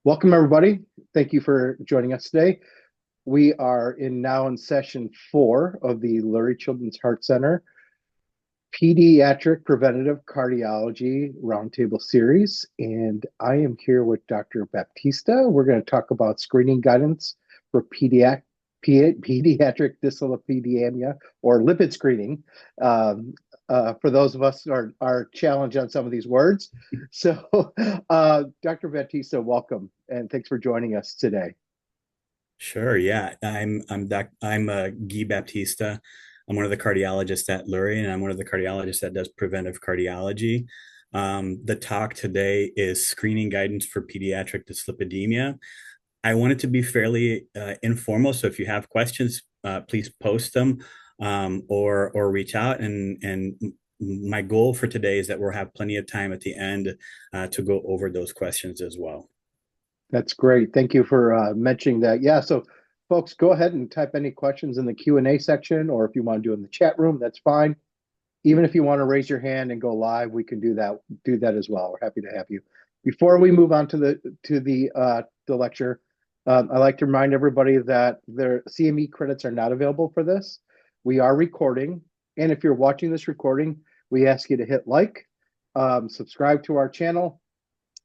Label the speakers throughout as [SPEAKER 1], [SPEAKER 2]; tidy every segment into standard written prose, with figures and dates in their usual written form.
[SPEAKER 1] Welcome, everybody. Thank you for joining us today. We are now in session 4 of the Lurie Children's Heart Center Pediatric Preventive Cardiology Roundtable Series, and I am here with Dr. Baptista. We're going to talk about screening guidance for pediatric dyslipidemia or lipid screening. For those of us who are challenged on some of these words. So, Dr. Baptista, welcome, and thanks for joining us today.
[SPEAKER 2] Sure. Yeah. I'm Guy Baptista. I'm one of the cardiologists at Lurie, and I'm one of the cardiologists that does preventive cardiology. The talk today is screening guidance for pediatric dyslipidemia. I want it to be fairly informal, so if you have questions, please post them or reach out. And my goal for today is that we'll have plenty of time at the end to go over those questions as well.
[SPEAKER 1] That's great. Thank you for mentioning that. Yeah, so folks, go ahead and type any questions in the Q&A section, or if you want to do it in the chat room, that's fine. Even if you want to raise your hand and go live, we can do that as well. We're happy to have you. Before we move on to the lecture, I'd like to remind everybody that their CME credits are not available for this. We are recording, and if you're watching this recording, we ask you to hit like, subscribe to our channel,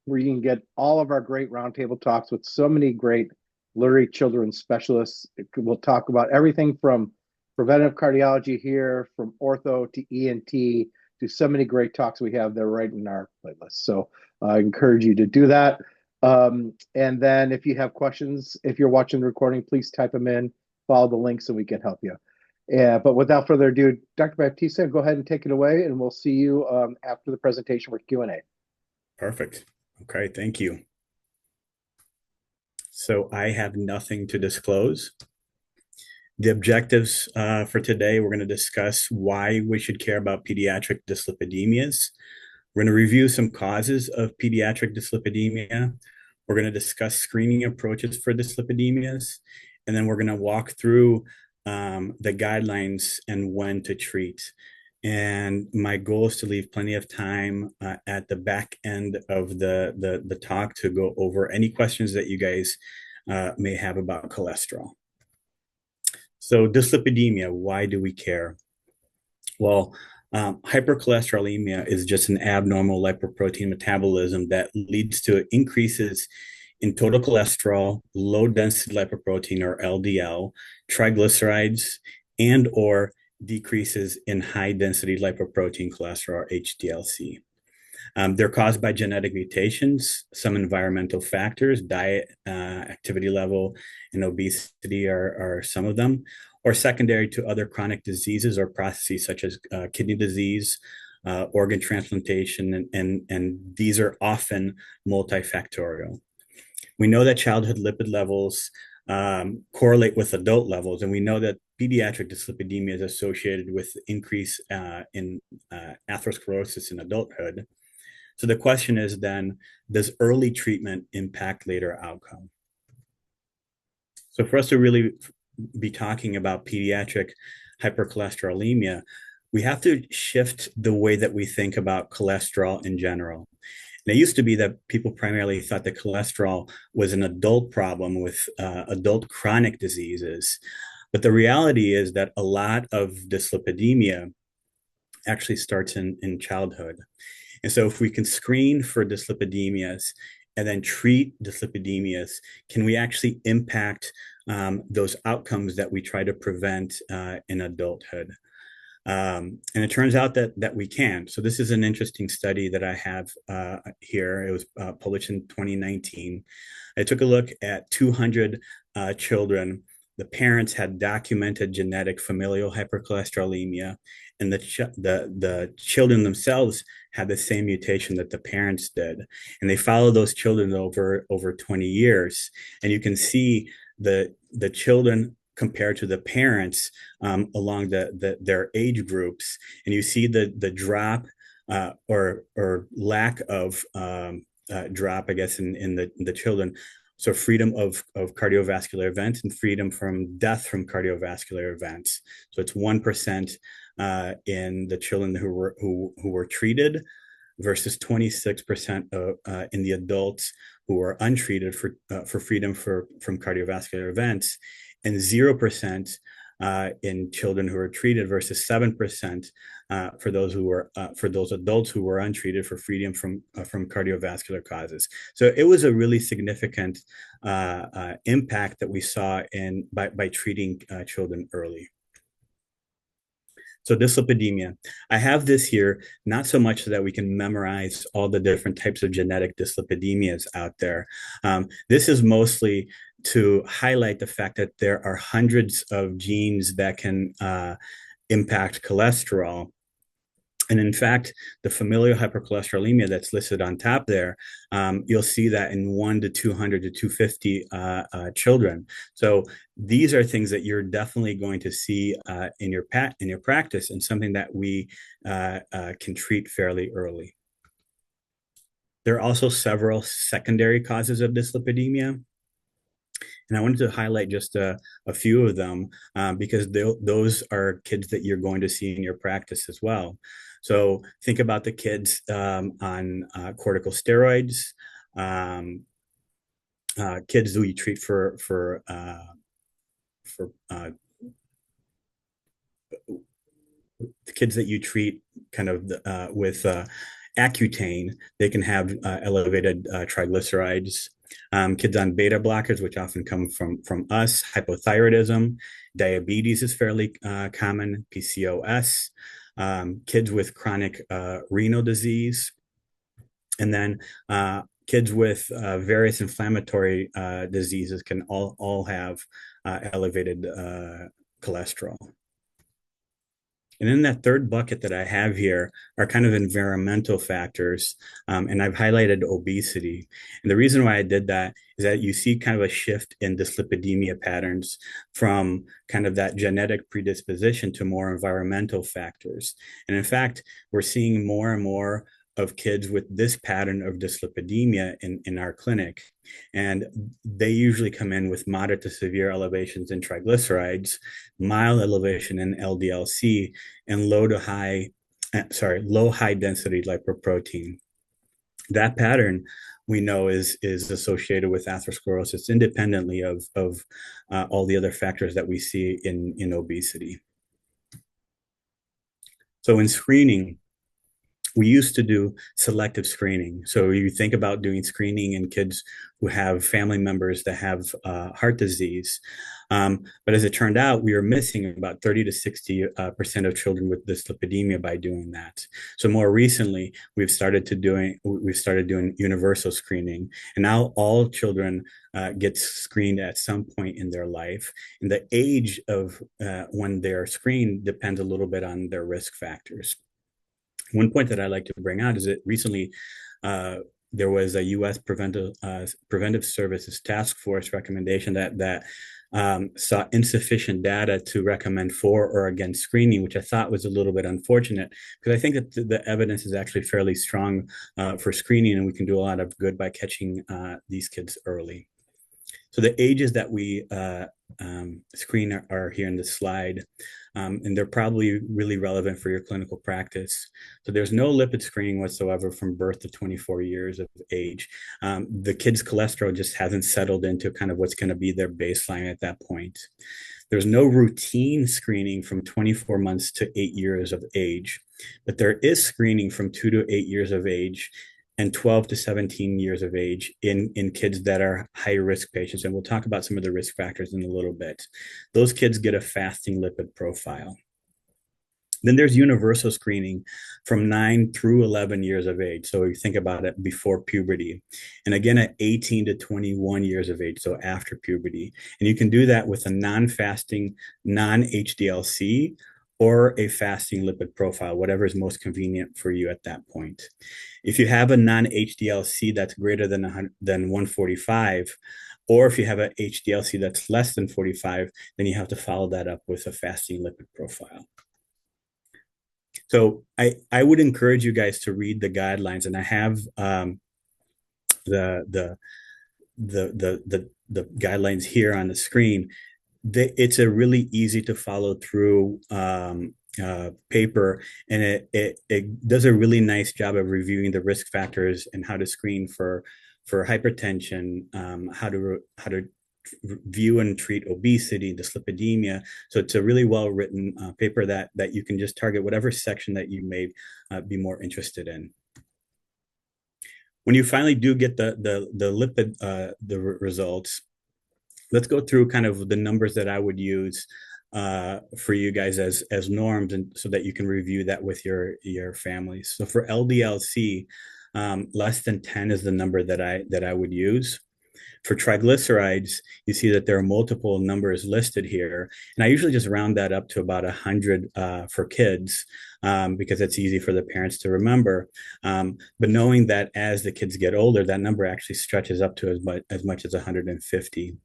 [SPEAKER 1] where you can get all of our great roundtable talks with so many great Lurie children's specialists. We'll talk about everything from preventive cardiology here, from ortho to ENT, to so many great talks we have there right in our playlist. So I encourage you to do that. And then if you have questions, if you're watching the recording, please type them in, follow the link so we can help you. Yeah, but without further ado, Dr. Baptista, go ahead and take it away, and we'll see you after the presentation for Q&A.
[SPEAKER 2] Perfect. Okay, thank you. So I have nothing to disclose. The objectives for today, we're going to discuss why we should care about pediatric dyslipidemias. We're going to review some causes of pediatric dyslipidemia. We're going to discuss screening approaches for dyslipidemias. And then we're going to walk through the guidelines and when to treat. And my goal is to leave plenty of time at the back end of the talk to go over any questions that you guys may have about cholesterol. So dyslipidemia, why do we care? Well, hypercholesterolemia is just an abnormal lipoprotein metabolism that leads to increases in total cholesterol, low density lipoprotein or LDL, triglycerides, and or decreases in high density lipoprotein cholesterol or HDLC. They're caused by genetic mutations, some environmental factors, diet, activity level, and obesity are some of them, or secondary to other chronic diseases or processes such as kidney disease, organ transplantation, and these are often multifactorial. We know that childhood lipid levels correlate with adult levels, and we know that pediatric dyslipidemia is associated with increase in atherosclerosis in adulthood. So the question is then, does early treatment impact later outcome? So for us to really be talking about pediatric hypercholesterolemia, we have to shift the way that we think about cholesterol in general. And it used to be that people primarily thought that cholesterol was an adult problem with adult chronic diseases. But the reality is that a lot of dyslipidemia actually starts in childhood. And so if we can screen for dyslipidemias and then treat dyslipidemias, can we actually impact those outcomes that we try to prevent in adulthood? And it turns out that we can. So this is an interesting study that I have here. It was published in 2019. I took a look at 200 children. The parents had documented genetic familial hypercholesterolemia, and the children themselves had the same mutation that the parents did. And they followed those children over 20 years. And you can see the children compared to the parents along their age groups. And you see the drop or lack of drop, I guess, in the children. So freedom of cardiovascular events and freedom from death from cardiovascular events. So it's 1% in the children who were treated versus 26% in the adults who were untreated for freedom from cardiovascular events, and 0% in children who were treated versus 7% for those adults who were untreated for freedom from cardiovascular causes. So it was a really significant impact that we saw by treating children early. So dyslipidemia. I have this here, not so much so that we can memorize all the different types of genetic dyslipidemias out there. This is mostly to highlight the fact that there are hundreds of genes that can impact cholesterol. And in fact, the familial hypercholesterolemia that's listed on top there, you'll see that in 1 to 200 to 250 children. So these are things that you're definitely going to see in your practice, and something that we can treat fairly early. There are also several secondary causes of dyslipidemia. And I wanted to highlight just a few of them because those are kids that you're going to see in your practice as well. So think about the kids on corticosteroids, kids who you treat for the kids that you treat kind of with Accutane. They can have elevated triglycerides. Kids on beta blockers, which often come from us, hypothyroidism, diabetes is fairly common, PCOS, kids with chronic renal disease, and then kids with various inflammatory diseases can all have elevated cholesterol. And then that third bucket that I have here are kind of environmental factors. And I've highlighted obesity. And the reason why I did that is that you see kind of a shift in dyslipidemia patterns from kind of that genetic predisposition to more environmental factors. And in fact, we're seeing more and more of kids with this pattern of dyslipidemia in our clinic. And they usually come in with moderate to severe elevations in triglycerides, mild elevation in LDL-C, and low high density lipoprotein. That pattern we know is associated with atherosclerosis independently of all the other factors that we see in obesity. So in screening, we used to do selective screening. So you think about doing screening in kids who have family members that have heart disease. But as it turned out, we were missing about 30 to 60% of children with dyslipidemia by doing that. So more recently, we've started doing universal screening, and now all children get screened at some point in their life. And the age of when they're screened depends a little bit on their risk factors. One point that I like to bring out is that recently there was a U.S. Preventive Services Task Force recommendation that saw insufficient data to recommend for or against screening, which I thought was a little bit unfortunate, because I think that the evidence is actually fairly strong for screening, and we can do a lot of good by catching these kids early. So the ages that we screen are here in this slide, and they're probably really relevant for your clinical practice. So there's no lipid screening whatsoever from birth to 24 years of age. The kid's cholesterol just hasn't settled into kind of what's going to be their baseline at that point. There's no routine screening from 24 months to 8 years of age, but there is screening from 2 to 8 years of age and 12 to 17 years of age in kids that are high-risk patients. And we'll talk about some of the risk factors in a little bit. Those kids get a fasting lipid profile. Then there's universal screening from 9 through 11 years of age. So you think about it before puberty. And again, at 18 to 21 years of age, so after puberty. And you can do that with a non-fasting, non-HDL-C, or a fasting lipid profile, whatever is most convenient for you at that point. If you have a non-HDL-C that's greater than 145, or if you have an HDL-C that's less than 45, then you have to follow that up with a fasting lipid profile. So I would encourage you guys to read the guidelines, and I have the guidelines here on the screen. It's a really easy to follow through paper, and it does a really nice job of reviewing the risk factors and how to screen for hypertension, how to view and treat obesity, dyslipidemia. So it's a really well written paper that you can just target whatever section that you may be more interested in. When you finally do get the lipid results, let's go through kind of the numbers that I would use for you guys as norms, and so that you can review that with your families. So for LDL-C, less than 10 is the number that I would use. For triglycerides, you see that there are multiple numbers listed here, and I usually just round that up to about 100 for kids, because it's easy for the parents to remember. But knowing that as the kids get older, that number actually stretches up to as much as 150.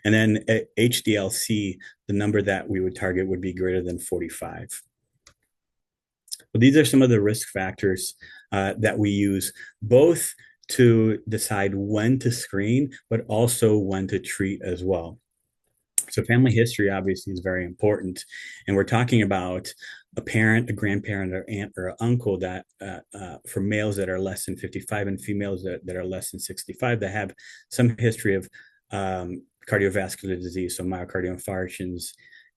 [SPEAKER 2] And then at HDL-C, the number that we would target would be greater than 45. But these are some of the risk factors that we use, both to decide when to screen, but also when to treat as well. So family history obviously is very important. And we're talking about a parent, a grandparent, or aunt, or uncle that for males that are less than 55 and females that are less than 65 that have some history of cardiovascular disease, so myocardial infarctions,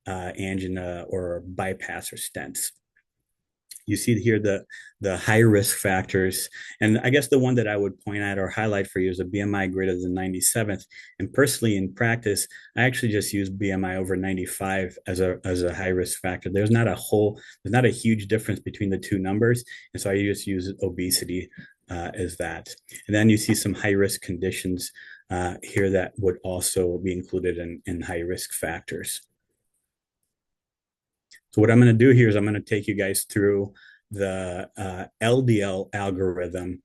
[SPEAKER 2] angina, or bypass or stents. You see here the high risk factors, and I guess the one that I would point out or highlight for you is a BMI greater than 97. And personally, in practice, I actually just use BMI over 95 as a high risk factor. There's not a huge difference between the two numbers, and so I just use obesity as that. And then you see some high risk conditions here that would also be included in high risk factors. So what I'm going to do here is I'm going to take you guys through the LDL algorithm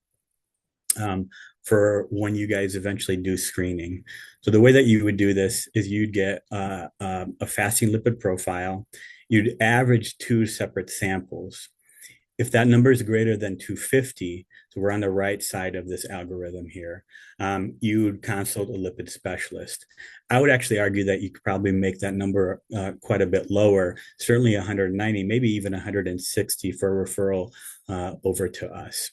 [SPEAKER 2] for when you guys eventually do screening. So the way that you would do this is you'd get a fasting lipid profile. You'd average two separate samples. If that number is greater than 250, so we're on the right side of this algorithm here, you would consult a lipid specialist. I would actually argue that you could probably make that number quite a bit lower, certainly 190, maybe even 160 for a referral over to us.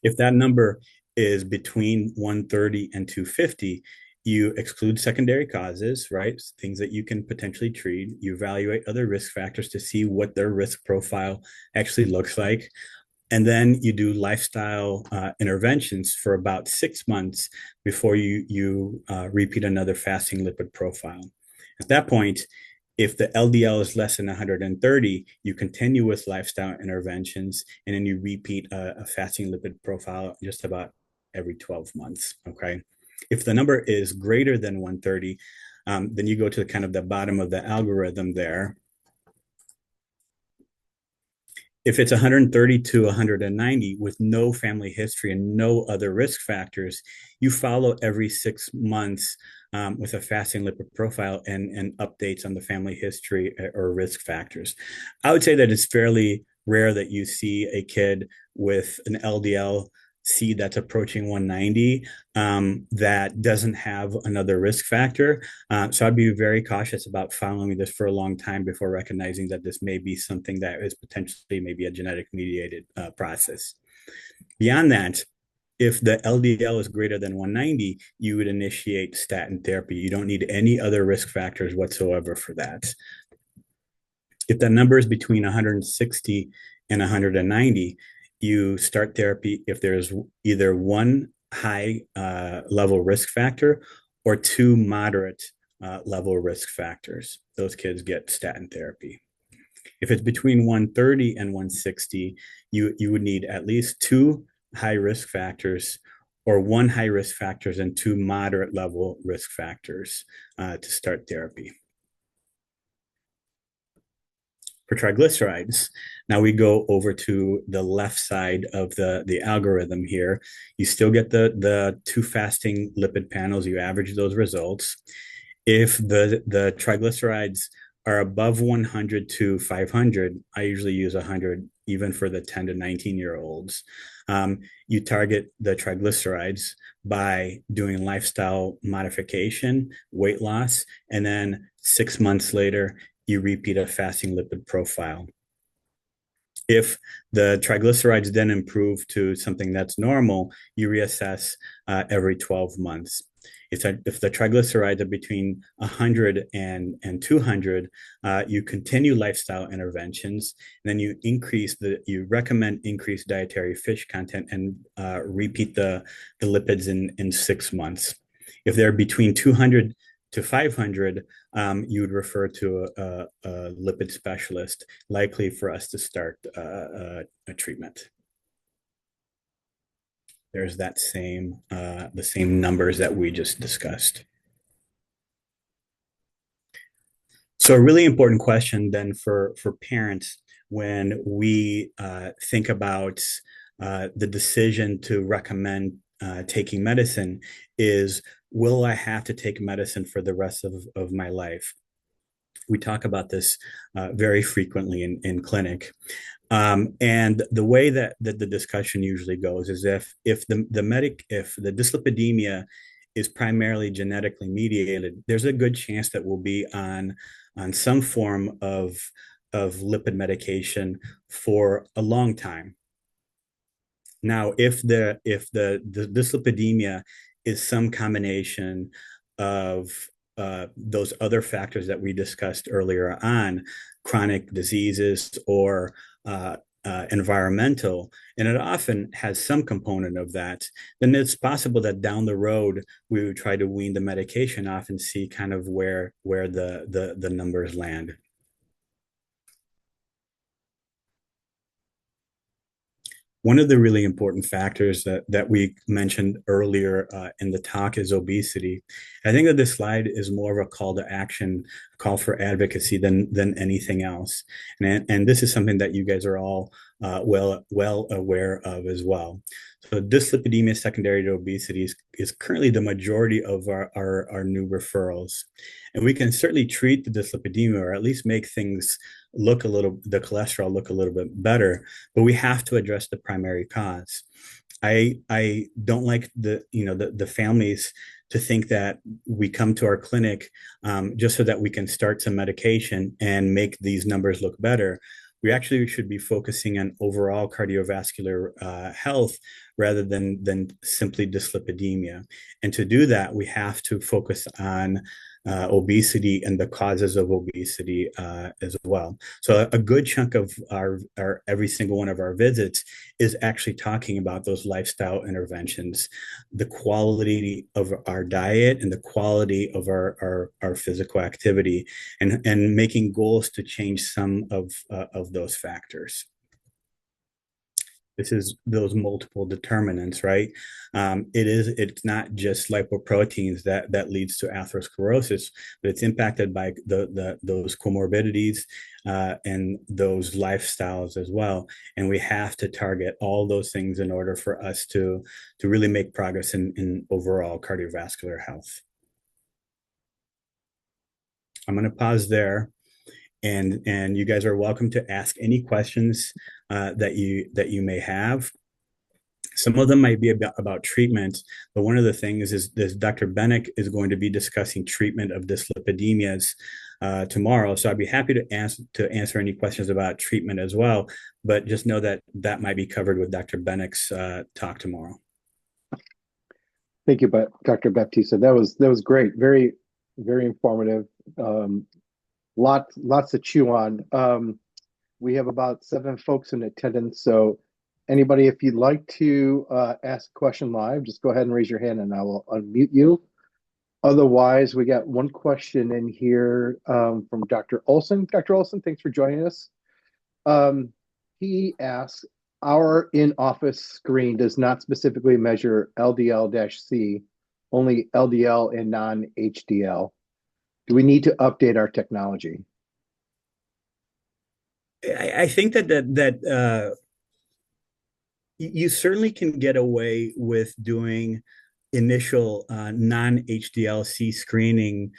[SPEAKER 2] If that number is between 130 and 250, you exclude secondary causes, right? Things that you can potentially treat. You evaluate other risk factors to see what their risk profile actually looks like. And then you do lifestyle interventions for about 6 months before you repeat another fasting lipid profile. At that point, if the LDL is less than 130, you continue with lifestyle interventions, and then you repeat a fasting lipid profile just about every 12 months, okay? If the number is greater than 130, then you go to kind of the bottom of the algorithm there. If it's 130 to 190 with no family history and no other risk factors, you follow every 6 months with a fasting lipid profile and updates on the family history or risk factors. I would say that it's fairly rare that you see a kid with an LDL-C that's approaching 190 that doesn't have another risk factor. So I'd be very cautious about following this for a long time before recognizing that this may be something that is potentially maybe a genetic mediated process. Beyond that, if the LDL is greater than 190, you would initiate statin therapy. You don't need any other risk factors whatsoever for that. If that number is between 160 and 190, you start therapy if there's either one high level risk factor or two moderate level risk factors. Those kids get statin therapy. If it's between 130 and 160, you would need at least two high risk factors or one high risk factors and two moderate level risk factors to start therapy. For triglycerides, now we go over to the left side of the algorithm here. You still get the two fasting lipid panels. You average those results. If the triglycerides are above 100 to 500, I usually use 100 even for the 10 to 19-year-olds. You target the triglycerides by doing lifestyle modification, weight loss, and then 6 months later, you repeat a fasting lipid profile. If the triglycerides then improve to something that's normal, you reassess every 12 months. If the triglycerides are between 100 and 200, you continue lifestyle interventions, and then you recommend increased dietary fish content and repeat the lipids in 6 months. If they're between 200 to 500, you would refer to a lipid specialist, likely for us to start a treatment. There's that the same numbers that we just discussed. So a really important question then for parents when we think about the decision to recommend taking medicine is, will I have to take medicine for the rest of my life? We talk about this very frequently in clinic. And the way that the discussion usually goes is if the dyslipidemia is primarily genetically mediated, there's a good chance that we'll be on some form of lipid medication for a long time. Now, if the dyslipidemia is some combination of those other factors that we discussed earlier on, chronic diseases or environmental, and it often has some component of that, then it's possible that down the road we would try to wean the medication off and see kind of where the numbers land. One of the really important factors that we mentioned earlier in the talk is obesity. I think that this slide is more of a call to action, a call for advocacy than anything else. And this is something that you guys are all well aware of as well. So dyslipidemia secondary to obesity is currently the majority of our new referrals. And we can certainly treat the dyslipidemia, or at least make things the cholesterol look a little bit better, but we have to address the primary cause. I don't like the families to think that we come to our clinic just so that we can start some medication and make these numbers look better. We actually should be focusing on overall cardiovascular health rather than simply dyslipidemia. And to do that, we have to focus on obesity and the causes of obesity as well. So a good chunk of our every single one of our visits is actually talking about those lifestyle interventions, the quality of our diet and the quality of our physical activity, and making goals to change some of those factors. This is those multiple determinants, right? It's not just lipoproteins that leads to atherosclerosis, but it's impacted by those comorbidities and those lifestyles as well. And we have to target all those things in order for us to really make progress in overall cardiovascular health. I'm going to pause there. And you guys are welcome to ask any questions that you may have. Some of them might be about treatment, but one of the things is Dr. Bennick is going to be discussing treatment of dyslipidemias tomorrow. So I'd be happy to answer any questions about treatment as well, but just know that might be covered with Dr. Bennick's talk tomorrow.
[SPEAKER 1] Thank you, Dr. Baptista. That was great. Very, very informative. Lots to chew on. We have about 7 folks in attendance, so anybody, if you'd like to ask a question live, just go ahead and raise your hand and I will unmute you. Otherwise, we got one question in here from Dr. Olson. Dr. Olson, thanks for joining us. He asks, our in-office screen does not specifically measure LDL-C, only LDL and non-HDL. Do we need to update our technology?
[SPEAKER 2] I think that you certainly can get away with doing initial non-HDL-C screening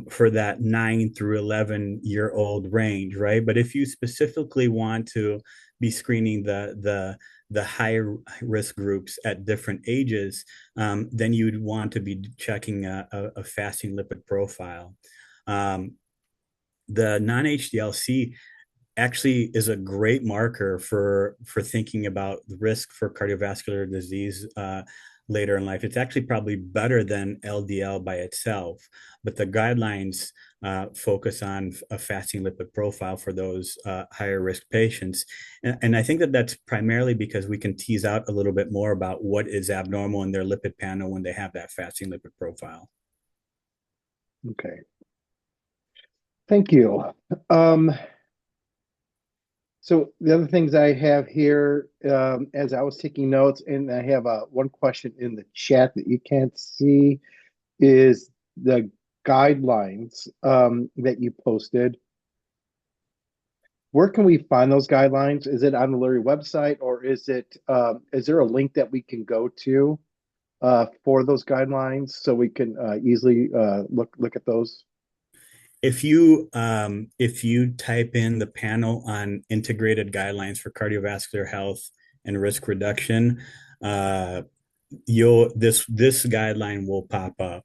[SPEAKER 2] for that 9 through 11-year-old range, right? But if you specifically want to be screening the high risk groups at different ages, then you'd want to be checking a fasting lipid profile. the non-HDL-C actually is a great marker for thinking about the risk for cardiovascular disease later in life. It's actually probably better than LDL by itself, but the guidelines focus on a fasting lipid profile for those higher risk patients. And I think that that's primarily because we can tease out a little bit more about what is abnormal in their lipid panel when they have that fasting lipid profile.
[SPEAKER 1] Okay. Thank you. Um, So the other things I have here, as I was taking notes, and I have one question in the chat that you can't see, is the guidelines that you posted. Where can we find those guidelines? Is it on the Lurie website, or is there a link that we can go to for those guidelines so we can easily look at those?
[SPEAKER 2] If you type in the panel on integrated guidelines for cardiovascular health and risk reduction, you'll this guideline will pop up.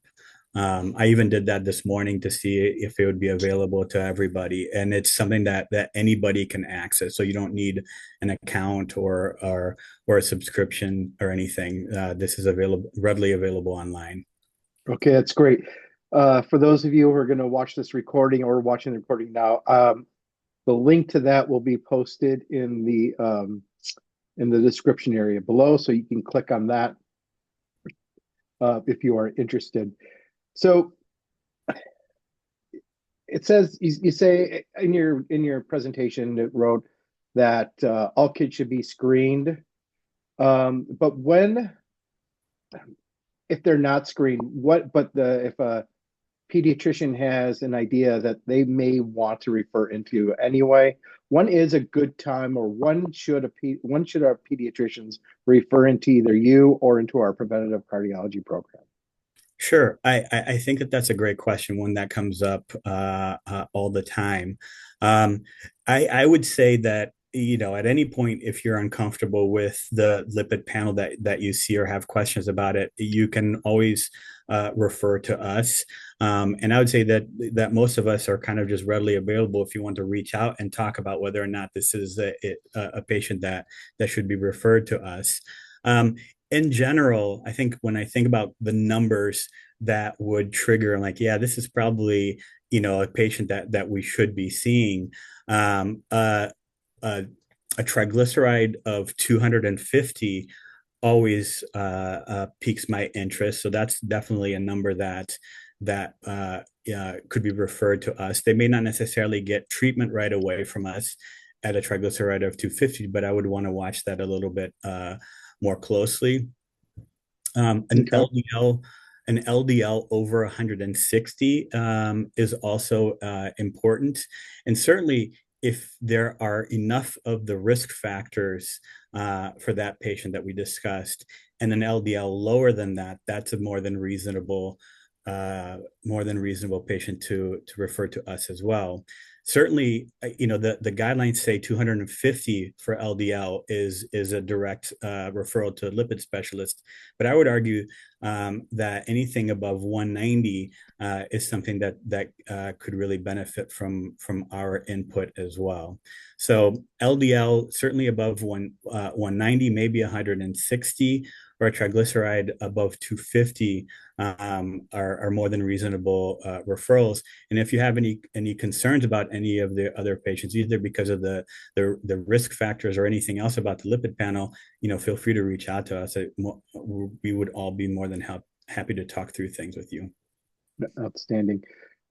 [SPEAKER 2] I even did that this morning to see if it would be available to everybody, and it's something that anybody can access. So you don't need an account or a subscription or anything. This is readily available online.
[SPEAKER 1] Okay, that's great. For those of you who are going to watch this recording or watching the recording now, the link to that will be posted in the description area below, so you can click on that if you are interested. So it says you say in your presentation it wrote that all kids should be screened, but if they're not screened, if a pediatrician has an idea that they may want to refer into anyway, when is a good time, or when should our pediatricians refer into either you or into our preventive cardiology program?
[SPEAKER 2] Sure. I think that that's a great question, one that comes up all the time. Um, I would say that, at any point, if you're uncomfortable with the lipid panel that you see or have questions about it, you can always refer to us. And I would say that most of us are kind of just readily available if you want to reach out and talk about whether or not this is a patient that should be referred to us. Um, in general, I think when I think about the numbers that would trigger, I'm like, yeah, this is probably, a patient that we should be seeing. Um, uh, uh, a triglyceride of 250 always piques my interest. So that's definitely a number that could be referred to us. They may not necessarily get treatment right away from us at a triglyceride of 250, but I would want to watch that a little bit more closely. Um, an
[SPEAKER 1] Okay.
[SPEAKER 2] LDL an LDL over 160 is also important, and certainly if there are enough of the risk factors for that patient that we discussed, and an LDL lower than that, that's a more than reasonable patient to refer to us as well. Certainly, the guidelines say 250 for LDL is a direct referral to a lipid specialist, but I would argue that anything above 190 is something that could really benefit from our input as well. So LDL certainly above 190, maybe 160, or a triglyceride above 250 are more than reasonable referrals. And if you have any concerns about any of the other patients, either because of the risk factors or anything else about the lipid panel, feel free to reach out to us. We would all be more than happy to talk through things with you.
[SPEAKER 1] Outstanding.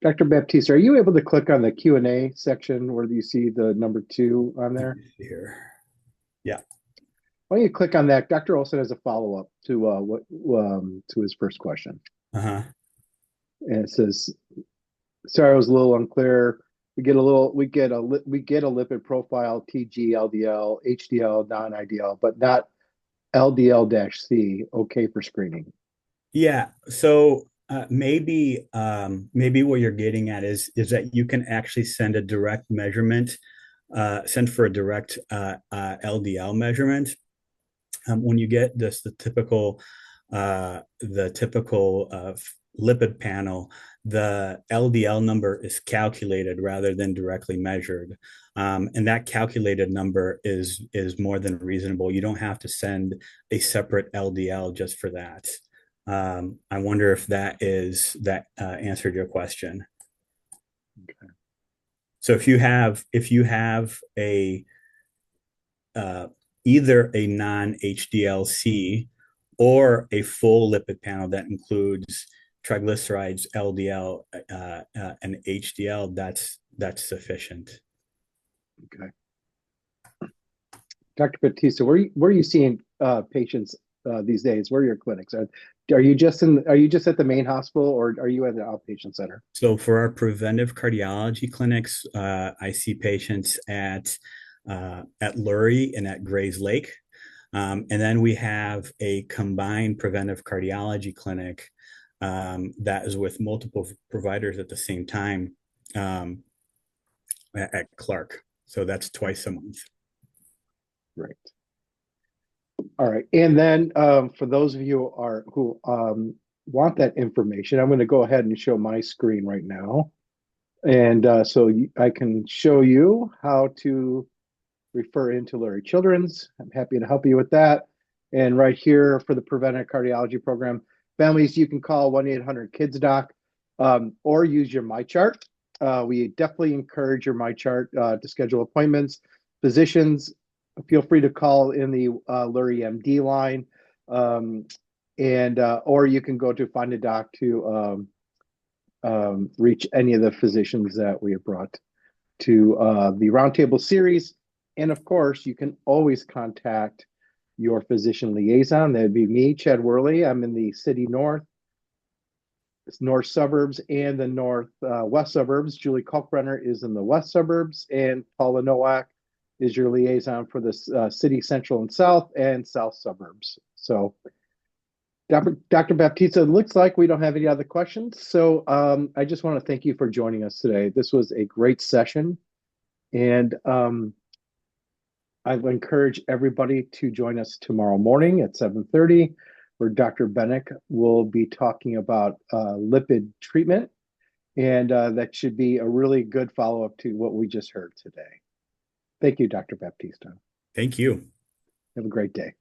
[SPEAKER 1] Dr. Baptiste, are you able to click on the Q&A section where you see the number 2 on there?
[SPEAKER 2] Here. Yeah.
[SPEAKER 1] Why don't you click on that? Dr. Olson has a follow-up to his first question.
[SPEAKER 2] Uh-huh.
[SPEAKER 1] And it says, sorry, I was a little unclear. We get a lipid profile, TG, LDL, HDL, non-IDL, but not LDL-C, okay for screening.
[SPEAKER 2] Yeah. So maybe what you're getting at is that you can actually send a direct measurement, send for a direct LDL measurement. When you get the typical lipid panel, the LDL number is calculated rather than directly measured. And that calculated number is more than reasonable. You don't have to send a separate LDL just for that. I wonder if that answered your question.
[SPEAKER 1] Okay.
[SPEAKER 2] So if you have a either a non-HDLC or a full lipid panel that includes triglycerides, LDL, and HDL, that's sufficient.
[SPEAKER 1] Okay. Dr. Batista, where are you seeing patients these days? Where are your clinics? Are you just at the main hospital, or are you at the outpatient center?
[SPEAKER 2] So for our preventive cardiology clinics, I see patients at Lurie and at Grays Lake. And then we have a combined preventive cardiology clinic that is with multiple providers at the same time at Clark. So that's twice a month.
[SPEAKER 1] Right. All right. And then for those of you who want that information, I'm going to go ahead and show my screen right now. And I can show you how to refer into Lurie Children's. I'm happy to help you with that. And right here for the Preventive Cardiology Program, families, you can call 1-800-KIDS-DOC or use your MyChart. We definitely encourage your MyChart to schedule appointments. Physicians, feel free to call in the Lurie MD line, or you can go to Find a Doc to reach any of the physicians that we have brought to the Roundtable series. And of course, you can always contact your physician liaison. That'd be me, Chad Worley. I'm in the city north suburbs and the northwest suburbs. Julie Kalkbrenner is in the west suburbs, and Paula Nowak is your liaison for the city central and south suburbs. So Dr. Baptista, it looks like we don't have any other questions. So I just want to thank you for joining us today. This was a great session. And I would encourage everybody to join us tomorrow morning at 7:30, where Dr. Bennick will be talking about lipid treatment. And that should be a really good follow-up to what we just heard today. Thank you, Dr. Baptista.
[SPEAKER 2] Thank you.
[SPEAKER 1] Have a great day.